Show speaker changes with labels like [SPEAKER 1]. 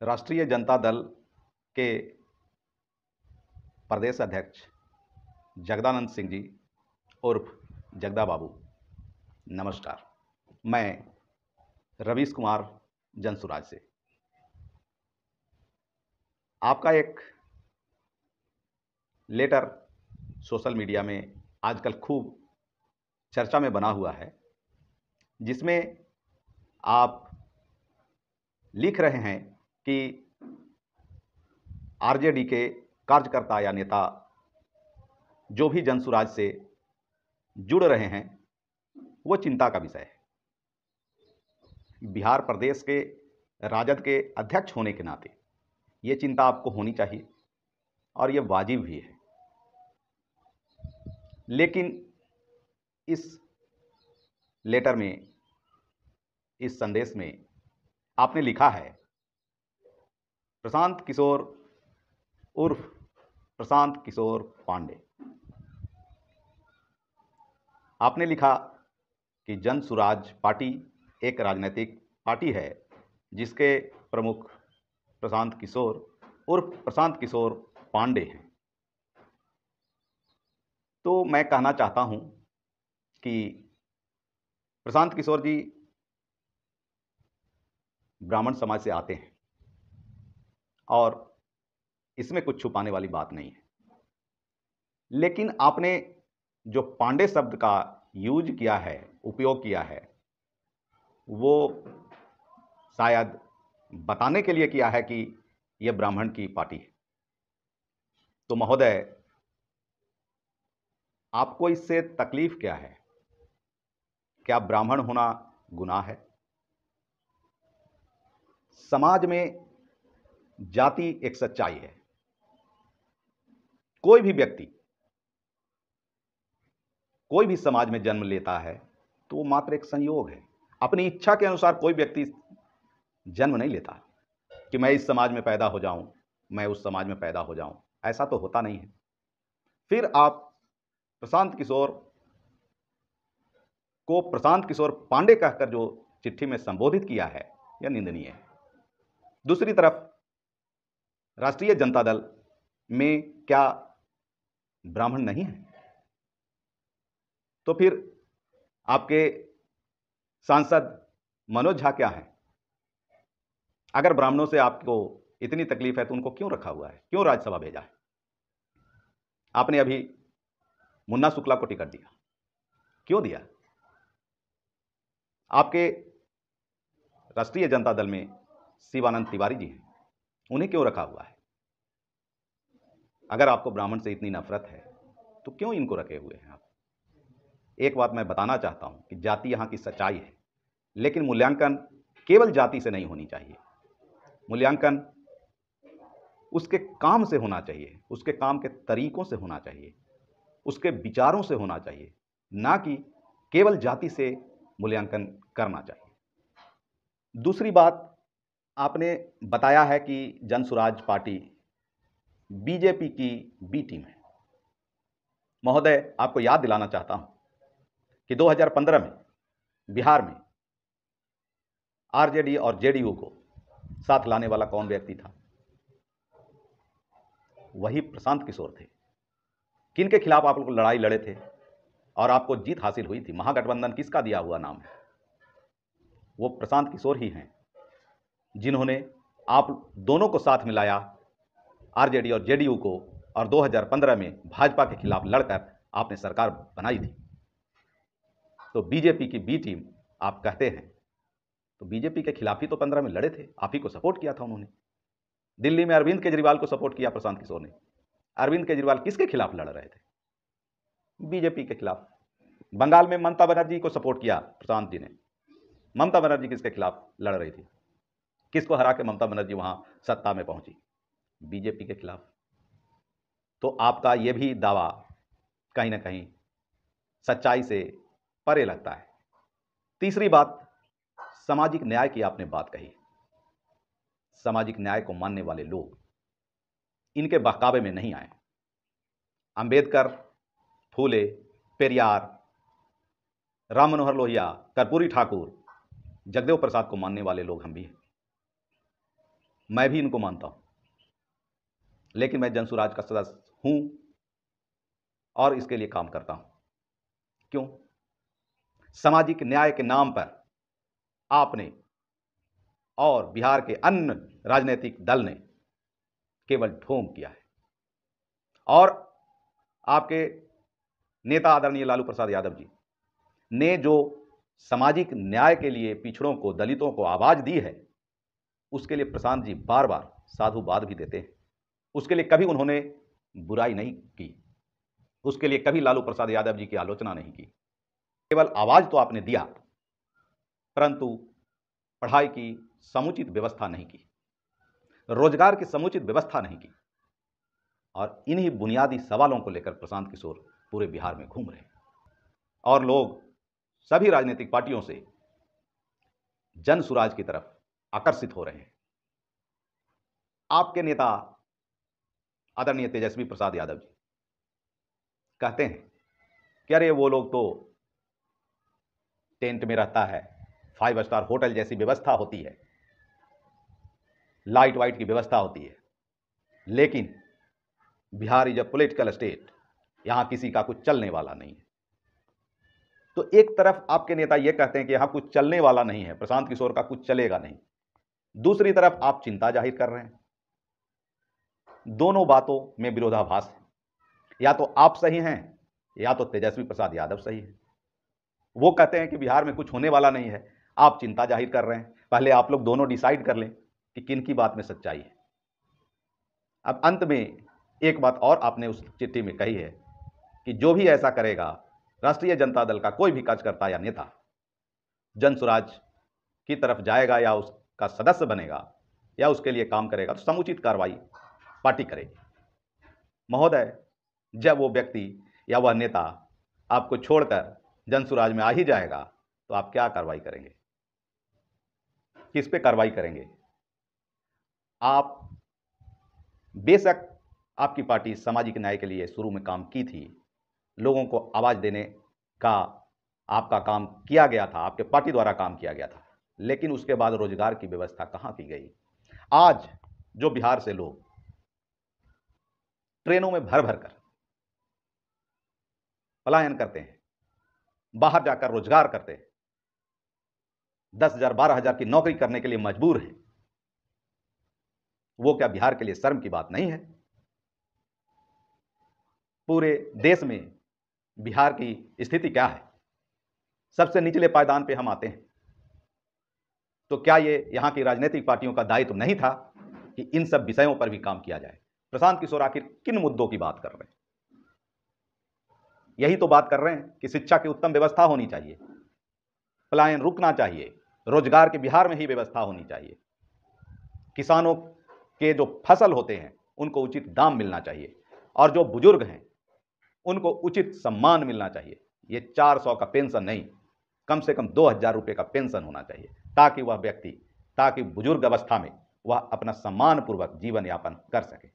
[SPEAKER 1] राष्ट्रीय जनता दल के प्रदेश अध्यक्ष जगदानंद सिंह जी उर्फ जगदा बाबू, नमस्कार। मैं रवीश कुमार जनसुराज से आपका एक लेटर सोशल मीडिया में आजकल खूब चर्चा में बना हुआ है, जिसमें आप लिख रहे हैं कि आरजेडी के कार्यकर्ता या नेता जो भी जनसुराज से जुड़ रहे हैं वो चिंता का विषय है। बिहार प्रदेश के राजद के अध्यक्ष होने के नाते ये चिंता आपको होनी चाहिए और ये वाजिब भी है। लेकिन इस लेटर में, इस संदेश में आपने लिखा है प्रशांत किशोर उर्फ प्रशांत किशोर पांडे। आपने लिखा कि जनसुराज पार्टी एक राजनीतिक पार्टी है जिसके प्रमुख प्रशांत किशोर उर्फ प्रशांत किशोर पांडे हैं। तो मैं कहना चाहता हूं कि प्रशांत किशोर जी ब्राह्मण समाज से आते हैं और इसमें कुछ छुपाने वाली बात नहीं है। लेकिन आपने जो पांडे शब्द का यूज किया है, उपयोग किया है, वो शायद बताने के लिए किया है कि यह ब्राह्मण की पार्टी है। तो महोदय, आपको इससे तकलीफ क्या है? क्या ब्राह्मण होना गुनाह है? समाज में जाति एक सच्चाई है। कोई भी व्यक्ति कोई भी समाज में जन्म लेता है तो वो मात्र एक संयोग है। अपनी इच्छा के अनुसार कोई व्यक्ति जन्म नहीं लेता कि मैं इस समाज में पैदा हो जाऊं, मैं उस समाज में पैदा हो जाऊं। ऐसा तो होता नहीं है। फिर आप प्रशांत किशोर को प्रशांत किशोर पांडे कहकर जो चिट्ठी में संबोधित किया है, यह निंदनीय है। दूसरी तरफ राष्ट्रीय जनता दल में क्या ब्राह्मण नहीं है? तो फिर आपके सांसद मनोज झा क्या है? अगर ब्राह्मणों से आपको इतनी तकलीफ है तो उनको क्यों रखा हुआ है, क्यों राज्यसभा भेजा है? आपने अभी मुन्ना शुक्ला को टिकट दिया, क्यों दिया? आपके राष्ट्रीय जनता दल में शिवानंद तिवारी जी हैं, उन्हें क्यों रखा हुआ है? अगर आपको ब्राह्मण से इतनी नफरत है तो क्यों इनको रखे हुए हैं आप? एक बात मैं बताना चाहता हूं कि जाति यहां की सच्चाई है, लेकिन मूल्यांकन केवल जाति से नहीं होनी चाहिए। मूल्यांकन उसके काम से होना चाहिए, उसके काम के तरीकों से होना चाहिए, उसके विचारों से होना चाहिए, ना कि केवल जाति से मूल्यांकन करना चाहिए। दूसरी बात, आपने बताया है कि जनसुराज पार्टी बीजेपी की बी टीम है। महोदय, आपको याद दिलाना चाहता हूं कि 2015 में बिहार में आरजेडी और जेडीयू को साथ लाने वाला कौन व्यक्ति था? वही प्रशांत किशोर थे। किनके खिलाफ आप लोग लड़ाई लड़े थे और आपको जीत हासिल हुई थी? महागठबंधन किसका दिया हुआ नाम है? वो प्रशांत किशोर ही हैं जिन्होंने आप दोनों को साथ मिलाया, आरजेडी और जेडीयू को, और 2015 में भाजपा के खिलाफ लड़कर आपने सरकार बनाई थी। तो बीजेपी की बी टीम आप कहते हैं, तो बीजेपी के खिलाफ ही तो 15 में लड़े थे, आप ही को सपोर्ट किया था उन्होंने। दिल्ली में अरविंद केजरीवाल को सपोर्ट किया प्रशांत किशोर ने। अरविंद केजरीवाल किसके खिलाफ लड़ रहे थे? बीजेपी के खिलाफ। बंगाल में ममता बनर्जी को सपोर्ट किया प्रशांत जी ने। ममता बनर्जी किसके खिलाफ लड़ रही थी? किसको हरा के ममता बनर्जी वहां सत्ता में पहुंची? बीजेपी के खिलाफ। तो आपका यह भी दावा कहीं ना कहीं सच्चाई से परे लगता है। तीसरी बात, सामाजिक न्याय की आपने बात कही। सामाजिक न्याय को मानने वाले लोग इनके बहकावे में नहीं आए। अंबेडकर, फूले, पेरियार, राम मनोहर लोहिया, कर्पूरी ठाकुर, जगदेव प्रसाद को मानने वाले लोग हम भी हैं। मैं भी इनको मानता हूं, लेकिन मैं जनसुराज का सदस्य हूं और इसके लिए काम करता हूं। क्यों? सामाजिक न्याय के नाम पर आपने और बिहार के अन्य राजनीतिक दल ने केवल ढोंग किया है और आपके नेता आदरणीय लालू प्रसाद यादव जी ने जो सामाजिक न्याय के लिए पिछड़ों को, दलितों को आवाज दी है, उसके लिए प्रशांत जी बार बार साधुवाद भी देते हैं। उसके लिए कभी उन्होंने बुराई नहीं की, उसके लिए कभी लालू प्रसाद यादव जी की आलोचना नहीं की। केवल आवाज तो आपने दिया, परंतु पढ़ाई की समुचित व्यवस्था नहीं की, रोजगार की समुचित व्यवस्था नहीं की, और इन्हीं बुनियादी सवालों को लेकर प्रशांत किशोर पूरे बिहार में घूम रहे हैं और लोग सभी राजनीतिक पार्टियों से जन सुराज की तरफ आकर्षित हो रहे हैं। आपके नेता आदरणीय तेजस्वी प्रसाद यादव जी कहते हैं कि अरे वो लोग तो टेंट में रहता है, 5 स्टार होटल जैसी व्यवस्था होती है, लाइट वाइट की व्यवस्था होती है, लेकिन Bihar is a political state, यहां किसी का कुछ चलने वाला नहीं है। तो एक तरफ आपके नेता यह कहते हैं कि यहां कुछ चलने वाला नहीं है, प्रशांत किशोर का कुछ चलेगा नहीं, दूसरी तरफ आप चिंता जाहिर कर रहे हैं। दोनों बातों में विरोधाभास है। या तो आप सही हैं या तो तेजस्वी प्रसाद यादव सही है। वो कहते हैं कि बिहार में कुछ होने वाला नहीं है, आप चिंता जाहिर कर रहे हैं। पहले आप लोग दोनों डिसाइड कर लें कि किन की बात में सच्चाई है। अब अंत में एक बात और आपने उस चिट्ठी में कही है कि जो भी ऐसा करेगा, राष्ट्रीय जनता दल का कोई भी कार्यकर्ता या नेता जनसुराज की तरफ जाएगा या उसका सदस्य बनेगा या उसके लिए काम करेगा, तो समुचित कार्रवाई पार्टी करेगी। महोदय, जब वो व्यक्ति या वह नेता आपको छोड़कर जनसुराज में आ ही जाएगा, तो आप क्या कार्रवाई करेंगे? किस पे कार्रवाई करेंगे? आप बेशक आपकी पार्टी सामाजिक न्याय के लिए शुरू में काम की थी, लोगों को आवाज देने का आपका काम किया गया था, आपके पार्टी द्वारा काम किया गया था, लेकिन उसके बाद रोजगार की व्यवस्था कहां की गई? आज जो बिहार से लोग ट्रेनों में भर भर कर पलायन करते हैं, बाहर जाकर रोजगार करते हैं, 10,000 12,000 की नौकरी करने के लिए मजबूर हैं, वो क्या बिहार के लिए शर्म की बात नहीं है? पूरे देश में बिहार की स्थिति क्या है? सबसे निचले पायदान पे हम आते हैं। तो क्या ये यहां की राजनीतिक पार्टियों का दायित्व नहीं था कि इन सब विषयों पर भी काम किया जाए? प्रशांत किशोर आखिर किन मुद्दों की बात कर रहे हैं? यही तो बात कर रहे हैं कि शिक्षा की उत्तम व्यवस्था होनी चाहिए, पलायन रुकना चाहिए, रोजगार के बिहार में ही व्यवस्था होनी चाहिए, किसानों के जो फसल होते हैं उनको उचित दाम मिलना चाहिए, और जो बुजुर्ग हैं उनको उचित सम्मान मिलना चाहिए। ये 400 का पेंशन नहीं, कम से कम 2,000 रुपये का पेंशन होना चाहिए, ताकि वह व्यक्ति, ताकि बुजुर्ग अवस्था में वह अपना सम्मानपूर्वक जीवन यापन कर सके।